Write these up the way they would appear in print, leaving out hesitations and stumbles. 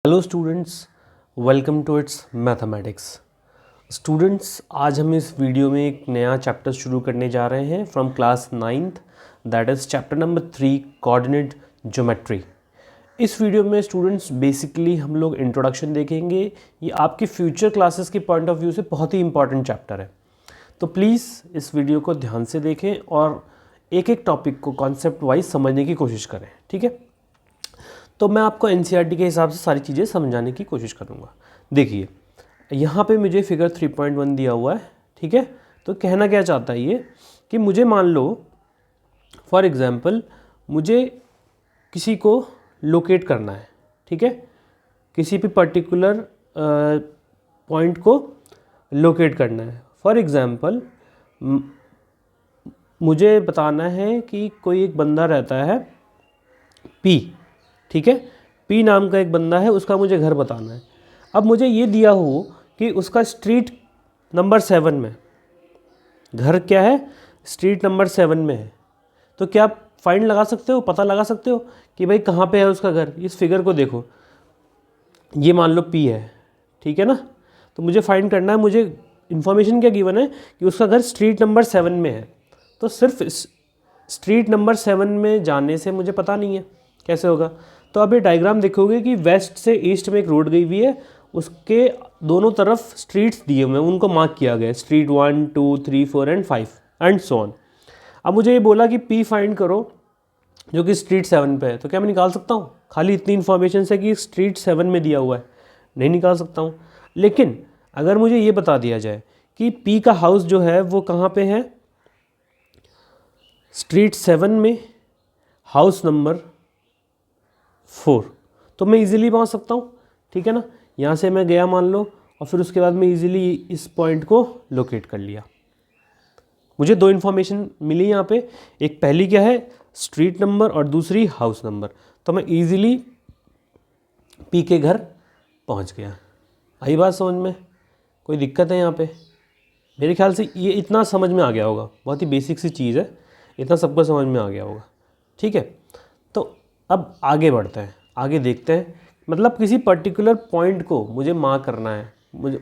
Hello students, welcome to its mathematics. Students, आज हम इस वीडियो में एक नया चैप्टर शुरू करने जा रहे हैं from class 9th, that is chapter number 3 coordinate geometry. इस वीडियो में स्टूडेंट्स बेसिकली हम लोग इंट्रोडक्शन देखेंगे। ये आपके फ्यूचर क्लासेस के पॉइंट ऑफ व्यू से बहुत ही इंपॉर्टेंट चैप्टर है, तो प्लीज़ इस वीडियो को ध्यान से देखें और एक एक टॉपिक को कॉन्सेप्ट वाइज समझने की कोशिश करें। ठीक है, तो मैं आपको एनसीईआरटी के हिसाब से सारी चीज़ें समझाने की कोशिश करूँगा। देखिए, यहाँ पे मुझे फिगर 3.1 दिया हुआ है। ठीक है, तो कहना क्या चाहता है ये कि मुझे मान लो फॉर एग्ज़ाम्पल मुझे किसी को लोकेट करना है। ठीक है, किसी भी पर्टिकुलर पॉइंट को लोकेट करना है। फॉर एग्ज़ाम्पल मुझे बताना है कि कोई एक बंदा रहता है पी। ठीक है, पी नाम का एक बंदा है, उसका मुझे घर बताना है। अब मुझे ये दिया हो कि उसका स्ट्रीट नंबर 7 में, घर क्या है, स्ट्रीट नंबर 7 में है। तो क्या आप फाइंड लगा सकते हो, पता लगा सकते हो कि भाई कहाँ पे है उसका घर। इस फिगर को देखो, ये मान लो पी है। ठीक है ना, तो मुझे फाइंड करना है। मुझे इन्फॉर्मेशन क्या गिवन है कि उसका घर स्ट्रीट नंबर 7 में है। तो सिर्फ स्ट्रीट नंबर 7 में जाने से मुझे पता नहीं है कैसे होगा। तो अब ये डायग्राम देखोगे कि वेस्ट से ईस्ट में एक रोड गई हुई है, उसके दोनों तरफ स्ट्रीट्स दिए हुए हैं, उनको मार्क किया गया है, street 1, 2, 3, 4 and 5 and so on. अब मुझे ये बोला कि पी फाइंड करो जो कि स्ट्रीट 7 पे है। तो क्या मैं निकाल सकता हूँ खाली इतनी इन्फॉर्मेशन से कि स्ट्रीट 7 में दिया हुआ है? नहीं निकाल सकता हूँ। लेकिन अगर मुझे ये बता दिया जाए कि पी का हाउस जो है वो कहाँ पे है, स्ट्रीट 7 में, हाउस नंबर 4, तो मैं इजीली पहुंच सकता हूं। ठीक है ना, यहाँ से मैं गया मान लो, और फिर उसके बाद मैं इजीली इस पॉइंट को लोकेट कर लिया। मुझे दो इन्फॉर्मेशन मिली यहाँ पे, एक पहली क्या है, स्ट्रीट नंबर, और दूसरी हाउस नंबर। तो मैं इजीली पी के घर पहुँच गया। आई बात समझ में? कोई दिक्कत है यहाँ पे? मेरे ख्याल से ये इतना समझ में आ गया होगा, बहुत ही बेसिक सी चीज़ है, इतना सबको समझ में आ गया होगा। ठीक है, तो अब आगे बढ़ते हैं, आगे देखते हैं। मतलब किसी पर्टिकुलर पॉइंट को मुझे मार्क करना है,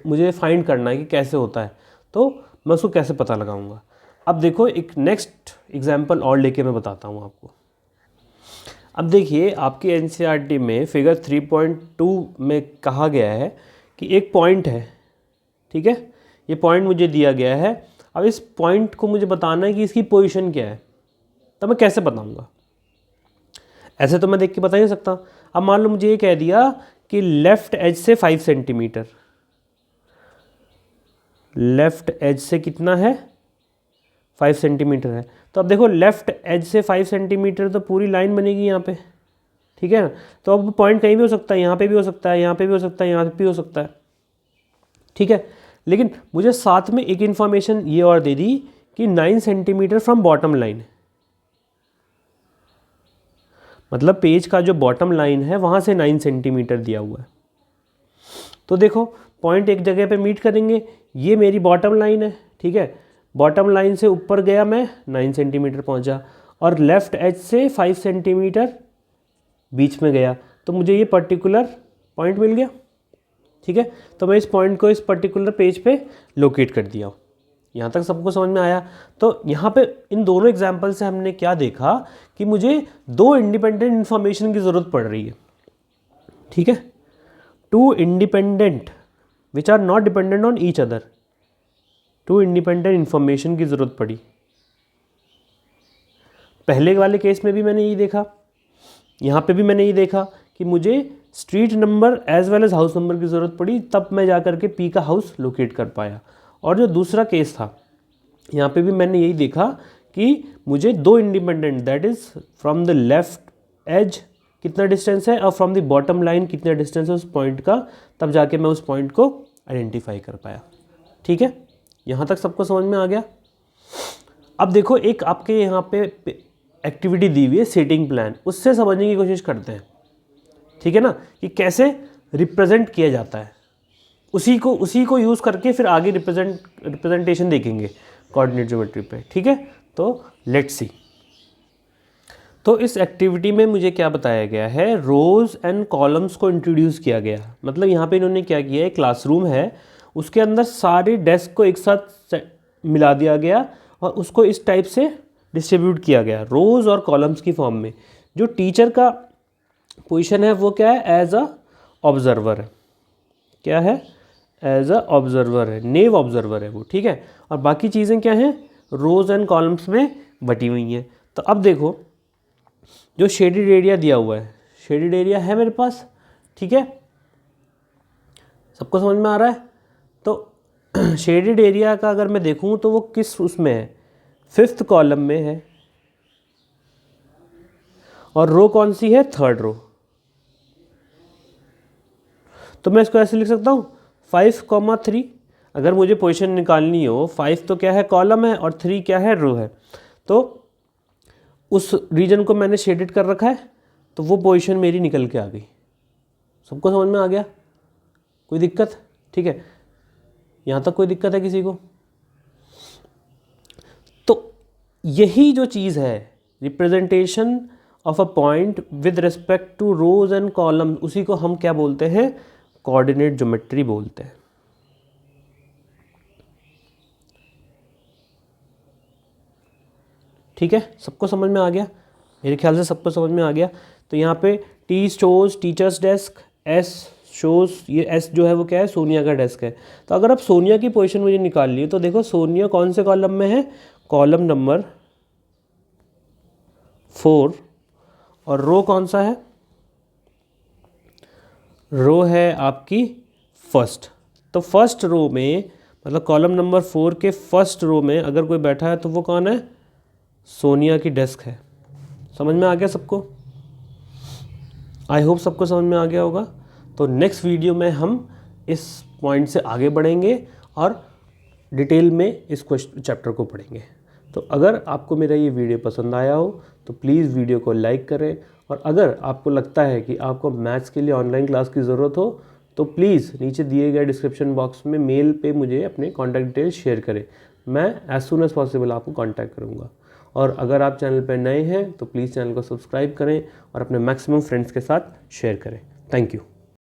मुझे फाइंड करना है कि कैसे होता है, तो मैं उसको कैसे पता लगाऊंगा। अब देखो, एक नेक्स्ट एग्जांपल और लेके मैं बताता हूँ आपको। अब देखिए, आपकी एनसीईआरटी में फिगर 3.2 में कहा गया है कि एक पॉइंट है। ठीक है, ये पॉइंट मुझे दिया गया है। अब इस पॉइंट को मुझे बताना है कि इसकी पोजीशन क्या है। तो मैं कैसे बताऊंगा? ऐसे तो मैं देख के बता नहीं सकता। अब मान लो मुझे ये कह दिया कि लेफ्ट एज से 5 सेंटीमीटर, लेफ्ट एज से कितना है, 5 सेंटीमीटर है। तो अब देखो, लेफ्ट एज से 5 सेंटीमीटर तो पूरी लाइन बनेगी यहाँ पे। ठीक है ना, तो अब पॉइंट कहीं भी हो सकता है, यहाँ पे भी हो सकता है, यहाँ पे भी हो सकता है, यहाँ पे भी हो सकता है। ठीक है, लेकिन मुझे साथ में एक इन्फॉर्मेशन ये और दे दी कि 9 सेंटीमीटर फ्रॉम बॉटम लाइन, मतलब पेज का जो बॉटम लाइन है वहाँ से 9 सेंटीमीटर दिया हुआ है। तो देखो, पॉइंट एक जगह पे मीट करेंगे, ये मेरी बॉटम लाइन है। ठीक है, बॉटम लाइन से ऊपर गया मैं, 9 सेंटीमीटर पहुँचा, और लेफ़्ट एज से 5 सेंटीमीटर बीच में गया, तो मुझे ये पर्टिकुलर पॉइंट मिल गया। ठीक है, तो मैं इस पॉइंट को इस पर्टिकुलर पेज पे लोकेट कर दिया। यहाँ तक सबको समझ में आया? तो यहाँ पे इन दोनों एग्जाम्पल से हमने क्या देखा कि मुझे दो इंडिपेंडेंट इन्फॉर्मेशन की ज़रूरत पड़ रही है। ठीक है, two independent which are not dependent on each other, two independent information की ज़रूरत पड़ी। पहले वाले केस में भी मैंने यही देखा, यहाँ पे भी मैंने यही देखा कि मुझे street number as well as house number की ज़रूरत पड़ी, तब मैं जा कर के पी का हाउस लोकेट कर पाया। और जो दूसरा केस था, यहाँ पे भी मैंने यही देखा कि मुझे दो independent, that is from the left edge कितना डिस्टेंस है और फ्रॉम द बॉटम लाइन कितना डिस्टेंस है उस पॉइंट का, तब जाके मैं उस पॉइंट को आइडेंटिफाई कर पाया। ठीक है, यहाँ तक सबको समझ में आ गया? अब देखो, एक आपके यहाँ पे एक्टिविटी दी हुई है सेटिंग प्लान, उससे समझने की कोशिश करते हैं। ठीक है ना, कि कैसे रिप्रेजेंट किया जाता है, उसी को यूज़ करके फिर आगे रिप्रेजेंटेशन देखेंगे कोऑर्डिनेट ज्योमेट्री पे। ठीक है, तो लेट्स सी। तो इस एक्टिविटी में मुझे क्या बताया गया है, रोज़ एंड कॉलम्स को इंट्रोड्यूस किया गया। मतलब यहाँ पे इन्होंने क्या किया है, क्लासरूम है, उसके अंदर सारे डेस्क को एक साथ मिला दिया गया और उसको इस टाइप से डिस्ट्रीब्यूट किया गया रोज़ और कॉलम्स की फॉर्म में। जो टीचर का पोजीशन है वो क्या है, एज अ ऑब्जर्वर है। क्या है, एज अ ऑब्जर्वर है, नेव ऑब्जर्वर है वो, ठीक है। और बाकी चीज़ें क्या हैं, रोज़ एंड कॉलम्स में बटी हुई हैं। तो अब देखो जो शेडेड एरिया दिया हुआ है, शेडेड एरिया है मेरे पास, ठीक है, सबको समझ में आ रहा है। तो शेडेड एरिया का अगर मैं देखूं तो वो किस उसमें है, 5th कॉलम में है, और रो कौन सी है, 3rd रो। तो मैं इसको ऐसे लिख सकता हूँ 5,3। अगर मुझे पोजीशन निकालनी हो, 5 तो क्या है, कॉलम है, और 3 क्या है, रो है। तो उस रीजन को मैंने शेडेड कर रखा है, तो वो पोजीशन मेरी निकल के आ गई। सबको समझ में आ गया, कोई दिक्कत, ठीक है, यहाँ तक कोई दिक्कत है किसी को? तो यही जो चीज़ है, representation of a point with respect to rows and column, उसी को हम क्या बोलते हैं, कोऑर्डिनेट ज्योमेट्री बोलते हैं। ठीक है, सबको समझ में आ गया? मेरे ख्याल से सबको समझ में आ गया। तो यहाँ पे T shows teachers desk, S shows, ये एस जो है वो क्या है, सोनिया का डेस्क है। तो अगर अब सोनिया की पोजीशन मुझे निकालनी है, तो देखो सोनिया कौन से कॉलम में है, कॉलम नंबर 4, और रो कौन सा है, रो है आपकी 1st। तो 1st रो में, मतलब कॉलम नंबर 4 के 1st रो में अगर कोई बैठा है तो वो कौन है, सोनिया की डेस्क है। समझ में आ गया सबको? आई होप सबको समझ में आ गया होगा। तो नेक्स्ट वीडियो में हम इस पॉइंट से आगे बढ़ेंगे और डिटेल में इस चैप्टर को पढ़ेंगे। तो अगर आपको मेरा ये वीडियो पसंद आया हो तो प्लीज़ वीडियो को लाइक करें, और अगर आपको लगता है कि आपको मैथ्स के लिए ऑनलाइन क्लास की ज़रूरत हो तो प्लीज़ नीचे दिए गए डिस्क्रिप्शन बॉक्स में मेल पे मुझे अपने कॉन्टैक्ट डिटेल्स शेयर करें। मैं एज सून एज़ पॉसिबल आपको कॉन्टैक्ट करूँगा। और अगर आप चैनल पर नए हैं तो प्लीज़ चैनल को सब्सक्राइब करें और अपने मैक्सिमम फ्रेंड्स के साथ शेयर करें। Thank you.